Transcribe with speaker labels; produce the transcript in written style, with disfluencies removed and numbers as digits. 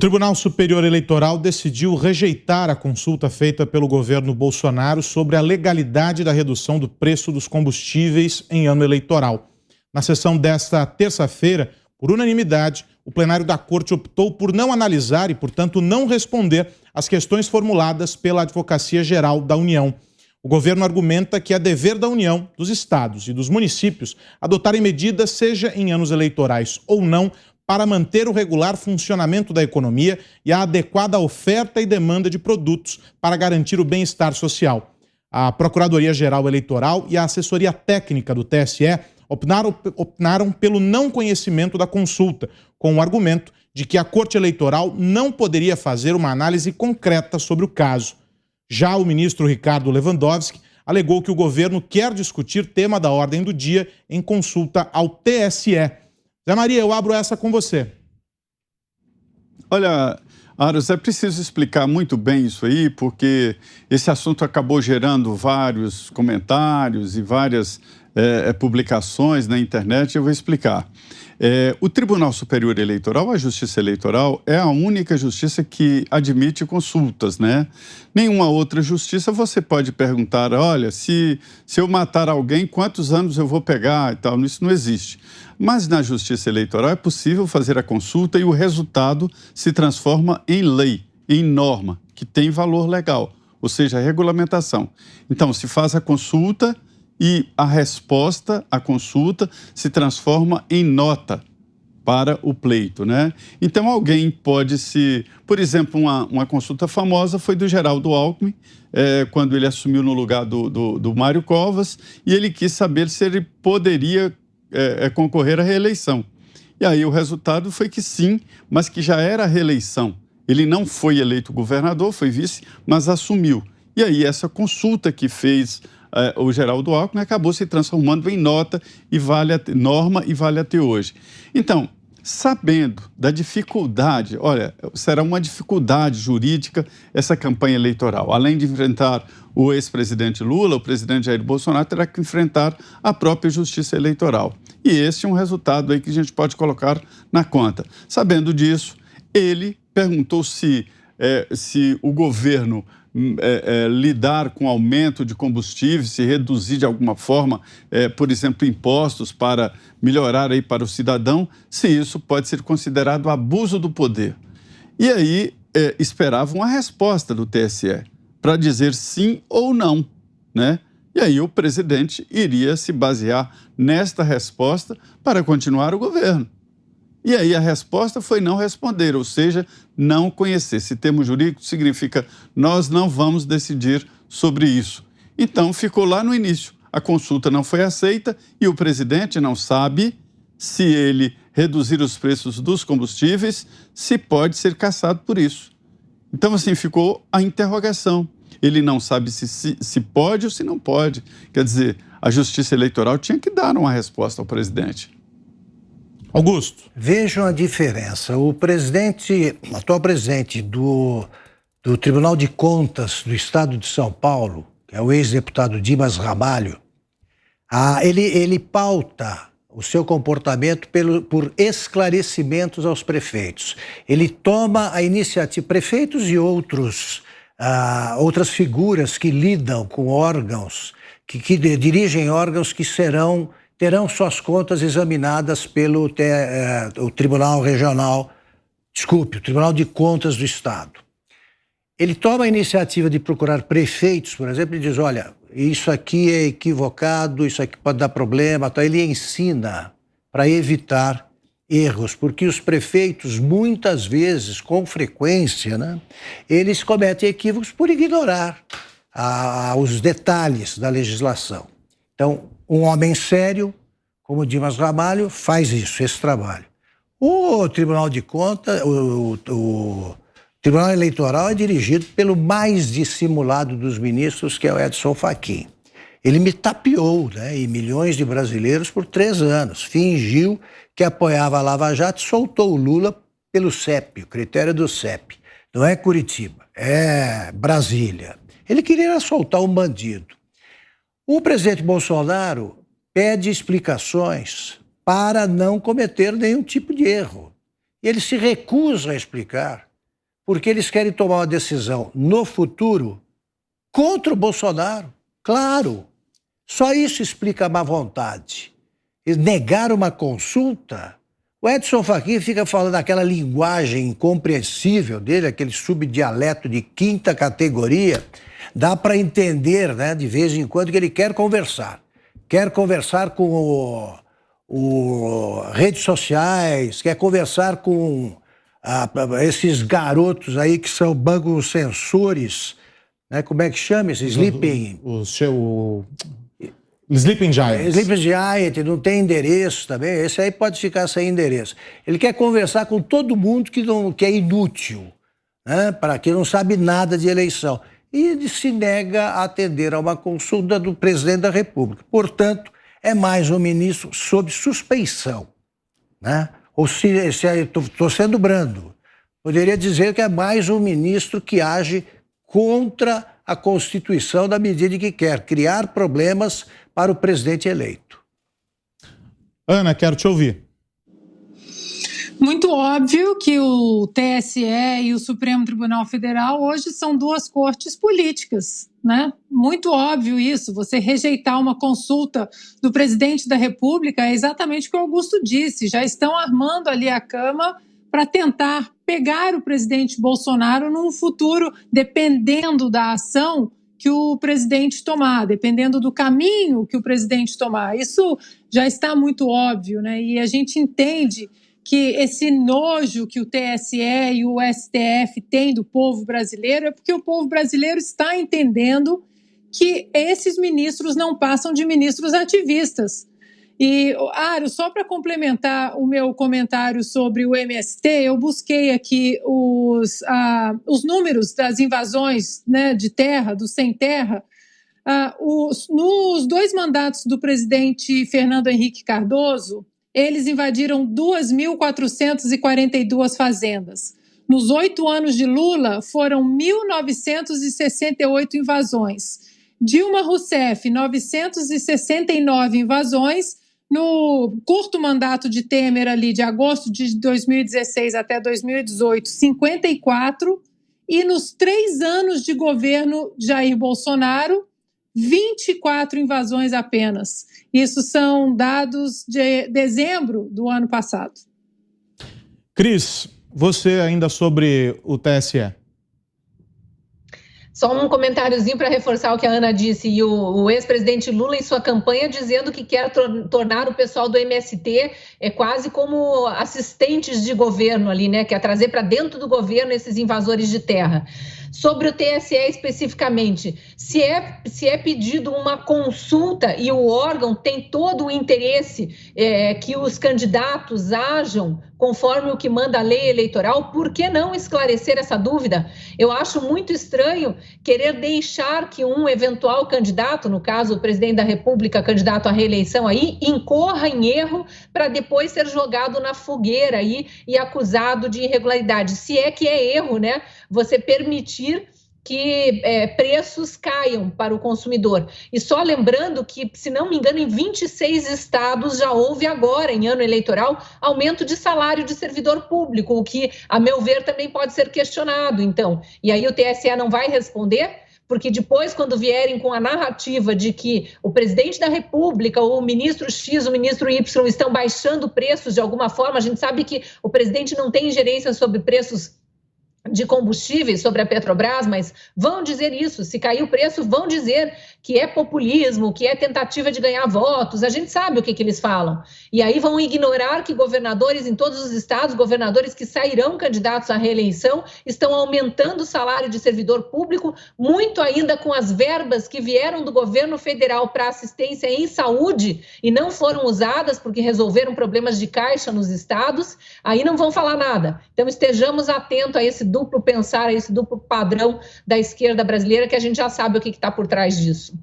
Speaker 1: O Tribunal Superior Eleitoral decidiu rejeitar a consulta feita pelo governo Bolsonaro sobre a legalidade da redução do preço dos combustíveis em ano eleitoral. Na sessão desta terça-feira, por unanimidade, o plenário da Corte optou por não analisar e, portanto, não responder às questões formuladas pela Advocacia Geral da União. O governo argumenta que é dever da União, dos estados e dos municípios adotarem medidas, seja em anos eleitorais ou não, para manter o regular funcionamento da economia e a adequada oferta e demanda de produtos para garantir o bem-estar social. A Procuradoria-Geral Eleitoral e a Assessoria Técnica do TSE optaram pelo não conhecimento da consulta, com o argumento de que a Corte Eleitoral não poderia fazer uma análise concreta sobre o caso. Já o ministro Ricardo Lewandowski alegou que o governo quer discutir tema da ordem do dia em consulta ao TSE. Zé Maria, eu abro essa com você.
Speaker 2: Olha, Aros, é preciso explicar muito bem isso aí, porque esse assunto acabou gerando vários comentários e várias publicações na internet. Eu vou explicar. O Tribunal Superior Eleitoral, a Justiça Eleitoral, é a única justiça que admite consultas, né? Nenhuma outra justiça você pode perguntar, olha, se eu matar alguém, quantos anos eu vou pegar e tal. Isso não existe. Mas na Justiça Eleitoral é possível fazer a consulta e o resultado se transforma em lei, em norma, que tem valor legal, ou seja, a regulamentação. Então, se faz a consulta e a resposta à consulta se transforma em nota para o pleito, né? Então, alguém pode se... Por exemplo, uma consulta famosa foi do Geraldo Alckmin, quando ele assumiu no lugar do Mário Covas, e ele quis saber se ele poderia concorrer à reeleição. E aí o resultado foi que sim, mas que já era a reeleição. Ele não foi eleito governador, foi vice, mas assumiu. E aí essa consulta que fez o Geraldo Alckmin acabou se transformando em nota e norma e vale até hoje. Então, sabendo da dificuldade, olha, será uma dificuldade jurídica essa campanha eleitoral. Além de enfrentar o ex-presidente Lula, o presidente Jair Bolsonaro terá que enfrentar a própria Justiça Eleitoral. E esse é um resultado aí que a gente pode colocar na conta. Sabendo disso, ele perguntou se o governo lidar com aumento de combustíveis, se reduzir de alguma forma, por exemplo, impostos para melhorar aí para o cidadão, se isso pode ser considerado abuso do poder. E aí esperava uma resposta do TSE para dizer sim ou não, né? E aí o presidente iria se basear nesta resposta para continuar o governo. E aí a resposta foi não responder, ou seja, não conhecer. Esse termo jurídico significa nós não vamos decidir sobre isso. Então ficou lá no início. A consulta não foi aceita e o presidente não sabe se ele reduzir os preços dos combustíveis, se pode ser cassado por isso. Então assim ficou a interrogação. Ele não sabe se pode ou se não pode. Quer dizer, a Justiça Eleitoral tinha que dar uma resposta ao presidente.
Speaker 1: Augusto.
Speaker 3: Vejam a diferença. O atual presidente do Tribunal de Contas do Estado de São Paulo, que é o ex-deputado Dimas Ramalho, ele pauta o seu comportamento por esclarecimentos aos prefeitos. Ele toma a iniciativa, prefeitos e outras figuras que lidam com órgãos, que dirigem órgãos que terão suas contas examinadas pelo o Tribunal de Contas do Estado. Ele toma a iniciativa de procurar prefeitos, por exemplo, e diz, olha, isso aqui é equivocado, isso aqui pode dar problema. Então ele ensina para evitar erros, porque os prefeitos, muitas vezes, com frequência, né, eles cometem equívocos por ignorar os detalhes da legislação. Então, um homem sério, como Dimas Ramalho, faz esse trabalho. O Tribunal de Contas, o Tribunal Eleitoral é dirigido pelo mais dissimulado dos ministros, que é o Edson Fachin. Ele me tapeou, né, e milhões de brasileiros por 3 anos. Fingiu que apoiava a Lava Jato e soltou o Lula pelo CEP, o critério do CEP. Não é Curitiba, é Brasília. Ele queria soltar um bandido. O presidente Bolsonaro pede explicações para não cometer nenhum tipo de erro. E ele se recusa a explicar porque eles querem tomar uma decisão no futuro contra o Bolsonaro. Claro, só isso explica a má vontade. Eles negaram uma consulta. O Edson Fachin fica falando aquela linguagem incompreensível dele, aquele subdialeto de quinta categoria. Dá para entender, né, de vez em quando, que ele quer conversar. Quer conversar com redes sociais, quer conversar com esses garotos aí que são bancos sensores, né? Como é que chama esse? Sleeping Giant. Sleeping Giant, não tem endereço também. Esse aí pode ficar sem endereço. Ele quer conversar com todo mundo que é inútil, né? Para quem não sabe nada de eleição. E ele se nega a atender a uma consulta do presidente da República. Portanto, é mais um ministro sob suspeição, né? Ou se estou sendo brando, poderia dizer que é mais um ministro que age contra a Constituição da medida que quer criar problemas para o presidente eleito.
Speaker 1: Ana, quero te ouvir.
Speaker 4: Muito óbvio que o TSE e o Supremo Tribunal Federal hoje são duas cortes políticas, né? Muito óbvio isso. Você rejeitar uma consulta do presidente da República é exatamente o que o Augusto disse. Já estão armando ali a cama para tentar pegar o presidente Bolsonaro num futuro, dependendo da ação que o presidente tomar, dependendo do caminho que o presidente tomar. Isso já está muito óbvio, né? E a gente entende que esse nojo que o TSE e o STF têm do povo brasileiro é porque o povo brasileiro está entendendo que esses ministros não passam de ministros ativistas. E, Aro, só para complementar o meu comentário sobre o MST, eu busquei aqui os números das invasões, né, de terra, do sem terra. Nos 2 mandatos do presidente Fernando Henrique Cardoso, eles invadiram 2.442 fazendas. Nos 8 anos de Lula, foram 1.968 invasões. Dilma Rousseff, 969 invasões. No curto mandato de Temer, ali de agosto de 2016 até 2018, 54. E nos 3 anos de governo Jair Bolsonaro, 24 invasões apenas. Isso são dados de dezembro do ano passado.
Speaker 1: Cris, você ainda sobre o TSE.
Speaker 5: Só um comentáriozinho para reforçar o que a Ana disse. E o ex-presidente Lula, em sua campanha, dizendo que quer tornar o pessoal do MST quase como assistentes de governo ali, né? Quer trazer para dentro do governo esses invasores de terra. Sobre o TSE especificamente, se é pedido uma consulta e o órgão tem todo o interesse que os candidatos ajam conforme o que manda a lei eleitoral, por que não esclarecer essa dúvida? Eu acho muito estranho querer deixar que um eventual candidato, no caso o presidente da República, candidato à reeleição aí, incorra em erro para depois ser jogado na fogueira aí e acusado de irregularidade. Se é que é erro, né? Você permitir que preços caiam para o consumidor. E só lembrando que, se não me engano, em 26 estados já houve agora, em ano eleitoral, aumento de salário de servidor público, o que, a meu ver, também pode ser questionado, então. E aí o TSE não vai responder? Porque depois, quando vierem com a narrativa de que o presidente da República, ou o ministro X, o ministro Y, estão baixando preços de alguma forma, a gente sabe que o presidente não tem ingerência sobre preços de combustíveis, sobre a Petrobras, mas vão dizer isso, se cair o preço, vão dizer que é populismo, que é tentativa de ganhar votos, a gente sabe o que eles falam. E aí vão ignorar que governadores em todos os estados, governadores que sairão candidatos à reeleição, estão aumentando o salário de servidor público, muito ainda com as verbas que vieram do governo federal para assistência em saúde e não foram usadas porque resolveram problemas de caixa nos estados, aí não vão falar nada. Então estejamos atentos a esse duplo pensar, a esse duplo padrão da esquerda brasileira, que a gente já sabe o que está por trás disso.